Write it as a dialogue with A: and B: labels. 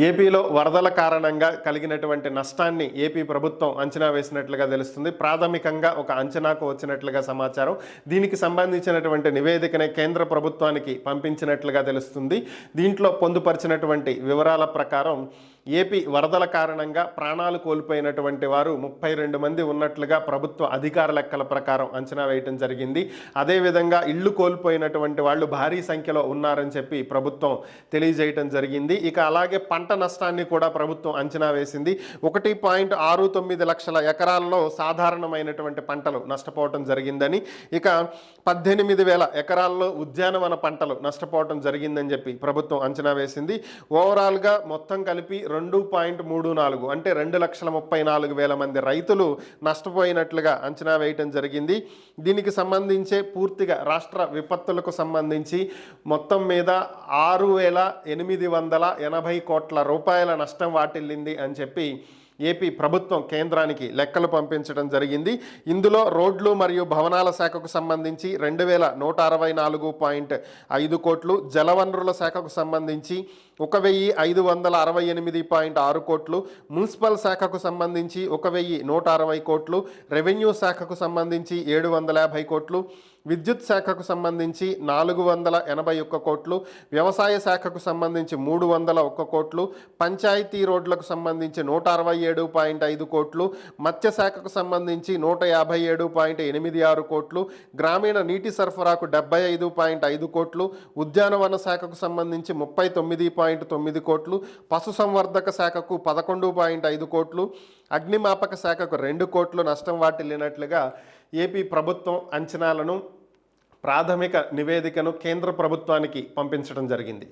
A: ఏపీలో వరదల కారణంగా కలిగినటువంటి నష్టాన్ని ఏపీ ప్రభుత్వం అంచనా వేసినట్లుగా తెలుస్తుంది. ప్రాథమికంగా ఒక అంచనాకు వచ్చినట్లుగా సమాచారం. దీనికి సంబంధించినటువంటి నివేదికనే కేంద్ర ప్రభుత్వానికి పంపించినట్లుగా తెలుస్తుంది. దీంట్లో పొందుపరిచినటువంటి వివరాల ప్రకారం ఏపీ వరదల కారణంగా ప్రాణాలు కోల్పోయినటువంటి వారు 32 మంది ఉన్నట్లుగా ప్రభుత్వ అధికార లెక్కల ప్రకారం అంచనా వేయటం జరిగింది. అదేవిధంగా ఇళ్లు కోల్పోయినటువంటి వాళ్ళు భారీ సంఖ్యలో ఉన్నారని చెప్పి ప్రభుత్వం తెలియజేయటం జరిగింది. ఇక అలాగే పంట నష్టాన్ని కూడా ప్రభుత్వం అంచనా వేసింది. 1.69 లక్షల ఎకరాల్లో సాధారణమైనటువంటి పంటలు నష్టపోవటం జరిగిందని, ఇక 18,000 ఎకరాల్లో ఉద్యానవన పంటలు నష్టపోవటం జరిగిందని చెప్పి ప్రభుత్వం అంచనా వేసింది. ఓవరాల్గా మొత్తం కలిపి 2.34 అంటే 2,34,000 మంది రైతులు నష్టపోయినట్లుగా అంచనా వేయటం జరిగింది. దీనికి సంబంధించే పూర్తిగా రాష్ట్ర విపత్తులకు సంబంధించి మొత్తం మీద 6,880 కోట్ల రూపాయల నష్టం వాటిల్లింది అని చెప్పి ఏపీ ప్రభుత్వం కేంద్రానికి లెక్కలు పంపించడం జరిగింది. ఇందులో రోడ్లు మరియు భవనాల శాఖకు సంబంధించి 2,164.5 కోట్లు, జలవనరుల శాఖకు సంబంధించి 1,568.6 కోట్లు, మున్సిపల్ శాఖకు సంబంధించి 1,160 కోట్లు, రెవెన్యూ శాఖకు సంబంధించి 750 కోట్లు, విద్యుత్ శాఖకు సంబంధించి 481 కోట్లు, వ్యవసాయ శాఖకు సంబంధించి 301 కోట్లు, పంచాయతీ రోడ్లకు సంబంధించి 167.5 కోట్లు, మత్స్య శాఖకు సంబంధించి 157.86 కోట్లు, గ్రామీణ నీటి సరఫరాకు 75.5 కోట్లు, ఉద్యానవన శాఖకు సంబంధించి 39.9 కోట్లు, పశుసంవర్ధక శాఖకు 11.5 కోట్లు, అగ్నిమాపక శాఖకు 2 కోట్లు నష్టం వాటిల్లినట్లుగా ఏపీ ప్రభుత్వం అంచనాలను ప్రాథమిక నివేదికను కేంద్ర ప్రభుత్వానికి పంపించడం జరిగింది.